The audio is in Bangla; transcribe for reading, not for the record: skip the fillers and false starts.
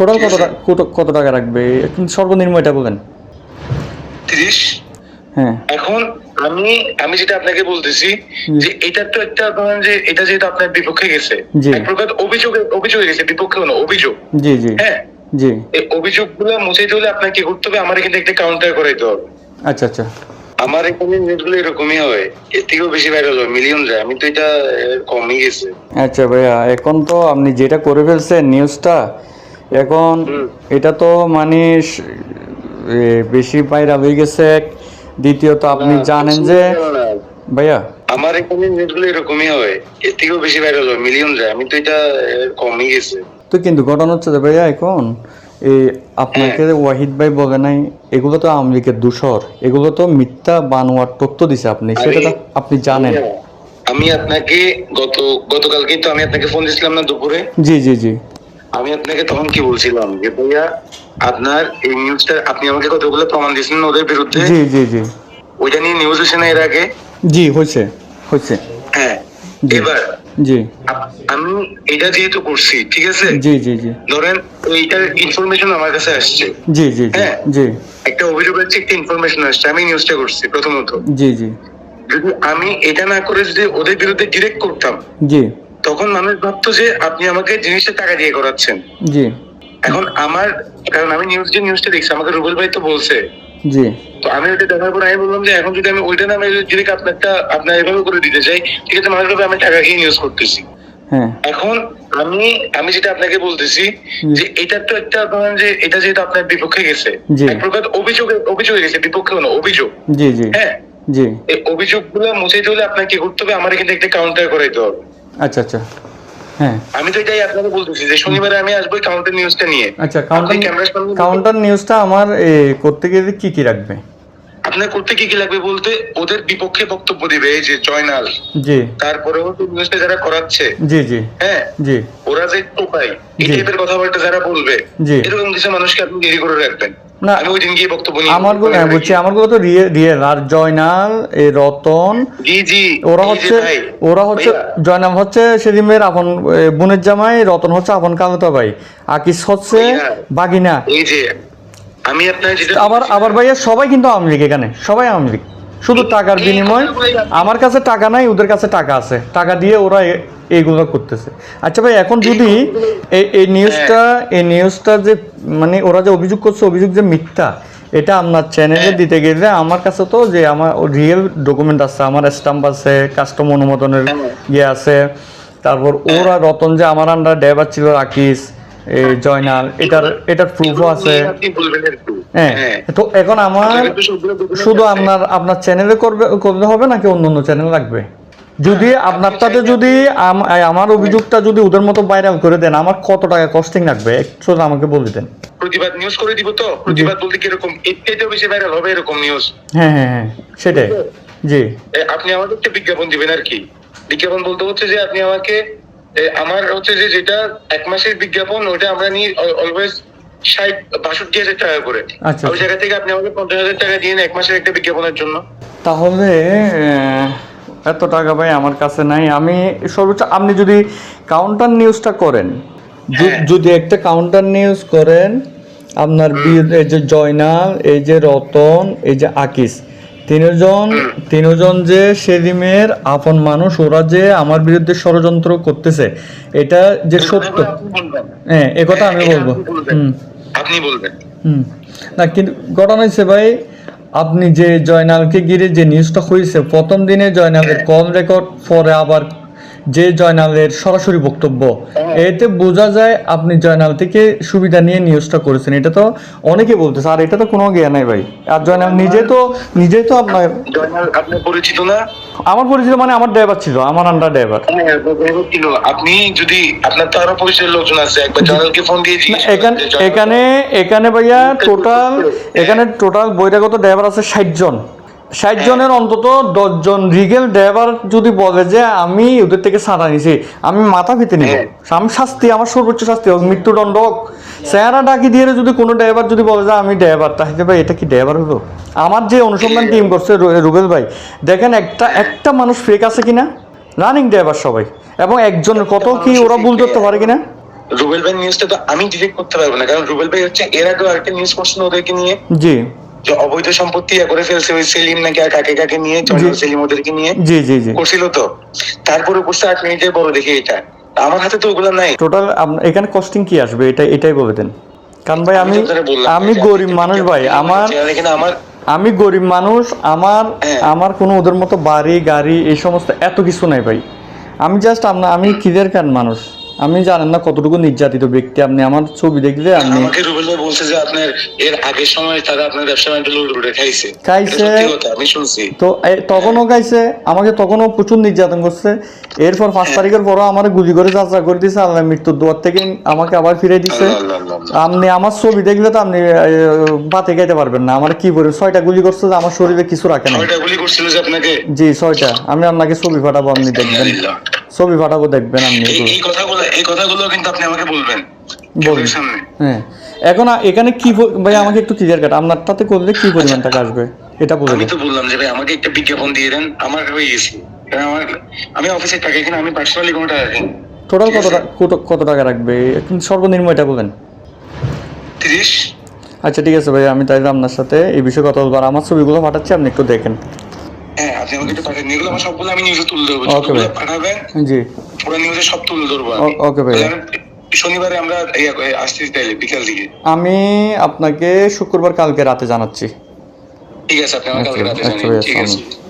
টোটাল কত টাকা রাখবে এখন সর্বনিম্ন এটা বলেন। 30। হ্যাঁ এখন আমি আমি যেটা আপনাকে বলতেছি যে এটা তো একটা ধরেন যে এটা যেহেতু আপনার বিপক্ষে গেছে, জি। এক প্রকার অভিযোগে গেছে, বিপক্ষে হলো অভিযোগ। জি জি হ্যাঁ, জি। এই অভিযোগগুলো মুছাইতে হলে আপনাকে কি করতে হবে, আমার এখানে একটা কাউন্টার করাইতে হবে। আচ্ছা আচ্ছা। আমার এখানে নিউজগুলো এরকমই হয়, এর থেকেও বেশি ভাইরাল হয়, মিলিয়ন যায়। আমি তো এটা কমই গেছে। আচ্ছা ভাইয়া, এখন তো আপনি যেটা করে ফেলছেন নিউজটা, এখন এটা তো মানে বেশি ভাইরাল হয়ে গেছে। দ্বিতীয়ত আপনি জানেন যে ভাইয়া, আমার এখানে নিউজগুলো এরকমই হয়, এর থেকেও বেশি ভাইরাল হয়, মিলিয়ন যায়। আমি তো এটা কমই গেছে। তো কিন্তু ঘটনা হচ্ছে যে ভাইয়া, এখন এই আপনাকে ওয়াহিদ ভাই বলে নাই এগুলো তো আওয়ামী লীগের দূষর, এগুলো তো মিথ্যা বানোয়ার তথ্য দিছে আপনি, সেটা তো আপনি জানেন। আমি আপনাকে গতকালকেই তো আমি আপনাকে ফোন দিয়েছিলাম না দুপুরে। জি জি জি আমি আপনাকে তখন কি বলছিলাম যে ভাইয়া আপনার এই নিউজটা, আপনি আমাকে কতগুলো প্রমাণ দিয়েছিলেন ওদের বিরুদ্ধে। জি জি জি ওইটা নিয়ে নিউজ হয়েছে না এর আগে? জি হয়েছে হয়েছে। হ্যাঁ, জি এবার জি আমি এটা যেহেতু করছি, ঠিক আছে, জি জি জি ধরেন এইটার ইনফরমেশন আমার কাছে আসছে। জি জি জি হ্যাঁ, জি একটা অভিযোগ আছে, একটা ইনফরমেশন আসছে, আমি নিউজটা করছি প্রথমত। জি জি যদি আমি এটা না করে যদি ওদের বিরুদ্ধে ডিরেক্ট করতাম, জি তখন মানুষ ভাবতো যে আপনি আমাকে জিনিসটা টাকা দিয়ে করাচ্ছেন। জি এখন আমার, কারণ আমি নিউজটা দেখছি, আমাকে রুবেল ভাই তো বলছে। জি তো আমি ওইটা দেখার পর আমি বললাম যে এখন যদি আমি ওইটা না, আমি ডিরেক্ট আপনার এভাবে করে দিতে চাই, ঠিক আছে, মানুষ ভাবে আমি টাকা খেয়ে নিউজ করতেছি। হ্যাঁ এখন আমি যেটা আপনাকে বলতেছি যে এটা তো একটা ধরেন যে এটা যেহেতু আপনার বিপক্ষে গেছে, জি। এক প্রকার অভিযোগে গেছে, বিপক্ষে হলো অভিযোগ। জি জি হ্যাঁ, জি। এই অভিযোগগুলো মুছাইতে হলে আপনাকে কি করতে হবে, আমার এখানে একটা কাউন্টার করাইতে হবে। আচ্ছা আচ্ছা। হ্যাঁ আমি তো এটাই আপনাকে বলতেছি যে শনিবারে আমি আসবো কাউন্টার নিউজটা নিয়ে। আচ্ছা, আপনি ক্যামেরার সামনে কাউন্টার নিউজটা আমার করতে গেলে কি কি রাখবে? আপনার করতে কি কি লাগবে বলতে, ওদের বিপক্ষে বক্তব্য দিবে, এই যে জয়নাল, জি তারপরেও নিউজটা যারা করাচ্ছে, জি জি হ্যাঁ, জি ওরা যে টোকাই এই জি। টাইপের কথাবার্তা যারা বলবে, জি। এরকম কিছু মানুষকে আপনি দেরি করে রাখবেন। না, আমি ওই দিন গিয়ে বক্তব্য নিয়ে আমারগুলো বলছি, আমারগুলো তো রিয়েল। আর জয়নাল, এই রতন, জি জি, ওরা হচ্ছে জয়নাল হচ্ছে সেলিমের আপন বোনের জামাই, রতন হচ্ছে আপন কালতা ভাই, আকিস হচ্ছে বাগিনা। এই যে আমি আপনার যেটা আবার ভাইয়া সবাই কিন্তু আওয়ামী লীগ, এখানে সবাই আওয়ামী লীগ, শুধু টাকার বিনিময়। আমার কাছে টাকা নাই, ওদের কাছে টাকা আছে, টাকা দিয়ে ওরা এইগুলো করতেছে। আচ্ছা ভাই, এখন যদি এই নিউজটা যে মানে ওরা যে অভিযোগ করছে, অভিযোগ যে মিথ্যা, এটা আপনার চ্যানেলে দিতে গেলে আমার কাছে তো যে আমার রিয়েল ডকুমেন্ট আছে, আমার স্ট্যাম্প আছে, কাস্টম অনুমোদনের ইয়ে আছে, তারপর ওরা রতন যে আমার আন্ডার ড্রাইভার ছিল, রাকিস, এই জয়নাল, এটার প্রুফও আছে। হ্যাঁ, তো এখন আমার শুধু আপনার চ্যানেলে করলে হবে নাকি অন্য চ্যানেল লাগবে? যদি আপনারটাতে যদি আমার অভিযোগটা যদি ওদের মতো ভাইরাল করে দেন, আমার কত টাকা কস্টিং লাগবে একটু আমাকে বলে দেন। প্রতিবাদ নিউজ করে দিব তো, প্রতিবাদ বলতে কিরকম, এটাও বেশি ভাইরাল হবে এরকম নিউজ। হ্যাঁ হ্যাঁ হ্যাঁ, সেটাই। জি, আপনি আমাকে একটা বিজ্ঞাপন দিবেন আর কি। বিজ্ঞাপন বলতে হচ্ছে যে আপনি আমাকে আমার হচ্ছে যে যেটা 1 মাসের বিজ্ঞাপন, ওটা আমরা নিই অলওয়েজ 60-62 হাজার টাকা করে। আচ্ছা, ওই জায়গা থেকে আপনি আমাকে 50,000 টাকা দিয়ে 1 মাসের একটা বিজ্ঞাপনের জন্য। তাহলে এত টাকা ভাই আমার কাছে নাই। আমি সর্বোচ্চ আপনি যদি কাউন্টার নিউজটা করেন, যদি একটা কাউন্টার নিউজ করেন, আপনার এই যে জয়নাল, এই যে রতন, এই যে আকিস, তিনজন যে সেলিমের আপন মানুষ, ওরা যে আমার বিরুদ্ধে ষড়যন্ত্র করতেছে, এটা যে সত্য, হ্যাঁ এ কথা আমি বলবো। আপনি বলবেন না, কিন্তু ঘটনা হয়েছে ভাই, আপনি যে জয়নালকে ঘিরে যে নিউজটা হয়েছে, প্রথম দিনে জয়নালের কল রেকর্ড, পরে আবার যে জয়নালের সরাসরি বক্তব্য, এতে বোঝা যায় আপনি জয়নাল থেকে সুবিধা নিয়ে নিউজটা করেছেন। এটা তো অনেকে বলতেছে, আর এটা তো কোনো জ্ঞান নাই ভাই। আর জয়নাল নিজেই তো আপনার পরিচিত না, আমার পরিচিত মানে আমার ড্রাইভার ছিল, আমার আন্ডার ড্রাইভার ছিল। আপনি যদি আপনার তো আরো পরিচয়ের লোকজন আছে, একবার জয়নালকে ফোন দিয়ে এখানে ভাইয়া টোটাল বহিরাগত ড্রাইভার আছে 60 জন। 60 জনের অন্তত 10 জন রিগেল ড্রাইভার যদি বলে যে আমি ওদের থেকে ছাড়া নিছি, আমি মাথা পেতে নিব। আমি শাস্তি, আমার সর্বোচ্চ শাস্তি হোক, মৃত্যুদণ্ড হোক। চেহারা ডাকি দিয়ে যদি কোনো ড্রাইভার যদি বলে যে আমি ড্রাইভার, তাহলে ভাই এটা কি ড্রাইভার হলো? আমার যে অনুসন্ধান টিম করছে রুবেল ভাই, দেখেন একটা মানুষ ফেক আছে কিনা, রানিং ড্রাইভার সবাই, এবং একজনের কত কি ওরা ভুল ধরতে পারে কিনা। রুবেল ভাই নিউজটা তো আমি ডিটেক্ট করতে পারবো না, কারণ রুবেল ভাই হচ্ছে এর আগেও আরেকটা নিউজ করছিল ওদেরকে নিয়ে, জি যে অবৈধ সম্পত্তি করে ফেলছে ওই সেলিম নাকি আর কাকে কাকে নিয়ে, চন্দ্র সেলিম ওদেরকে নিয়ে জি জি জি করছিল তো। তারপরে করছে 8 মিনিটের বড় দেখে এটা, আমার হাতে তো ওগুলো নাই। টোটাল এখানে কস্টিং কি আসবে এটাই বলে দেন, কারণ ভাই আমি তো আপনারে বললাম আমি যে গরিব মানুষ ভাই, এখানে আমার আমি গরিব মানুষ, হ্যাঁ। আমার কোনো ওদের মতো বাড়ি গাড়ি এই সমস্ত এত কিছু নাই ভাই। আমি জাস্ট আমি খিদের কান মানুষ, আমি জানেন না কতটুকু নির্যাতিত ব্যক্তি। আপনি আমার ছবি দেখলে আপনি আমাকে রুবেল ভাই বলছে যে আপনার এর আগের সময় তারা আপনার ব্যবসা বাণিজ্য লুটে খাইছে। খাইছে। এটা সত্যি কথা, আমি শুনছি। তো তখনও খাইছে, আমাকে তখনও প্রচুর নির্যাতন করছে। এরপর 5 তারিখের পরও আমার গুলি করে যাত্রা করে দিছে, আল্লাহ মৃত্যুর দুয়ার থেকে আমাকে আবার ফিরে দিছে। আল্লাহ আল্লাহ আল্লাহ। আপনি আমার ছবি দেখলে তো আপনি বাতে খাইতে পারবেন না আমার কি করে 6টা গুলি করছে, যে আমার শরীরে কিছু রাখে না। 6টা গুলি করছিল যে আপনাকে? জি 6টা। আমি আপনাকে ছবি পাঠাবো, আপনি দেখবেন, আল্লাহ। ছবি পাঠাবো দেখবেন আপনি এগুলো। এই কথাগুলো কিন্তু আপনি আমাকে বলবেন বলুন। সামনে। হ্যাঁ, এখন এখানে কি ভাই আমাকে একটু ক্লিয়ার কাট, আপনার তাতে করলে কি পরিমাণ টাকা আসবে এটা বলে আমি দেন। তো বললাম যে ভাই আমাকে একটা বিজ্ঞাপন দিয়ে দেন, আমার হয়ে গেছে। কারণ আমি অফিসের টাকা, এখানে আমি পার্সোনালি কোনো টাকা দিই। টোটাল কত টাকা রাখবে এখন সর্বনিম্ন এটা বলেন। 30। আচ্ছা ঠিক আছে ভাই, আমি তাইলে আপনার সাথে এই বিষয়ে কথা বলবো। আর আমার ছবিগুলো পাঠাচ্ছি, আপনি একটু দেখেন। হ্যাঁ, আপনি আমাকে একটু পাঠান, এগুলো আমার সবগুলো আমি নিউজে তুলে ধরবো। ওকে ভাই। পাঠাবেন, জি পুরো নিউজে সব তুলে ধরবো। ওকে ভাই। শনিবারে আমরা আসছি তাইলে বিকাল দিকে। আমি আপনাকে শুক্রবার কালকে রাতে জানাচ্ছি। ঠিক আছে, আপনি আমার কালকে রাতে আচ্ছা জানিয়ে। ভাই, ঠিক আছে। আসসালামু আলাইকুম।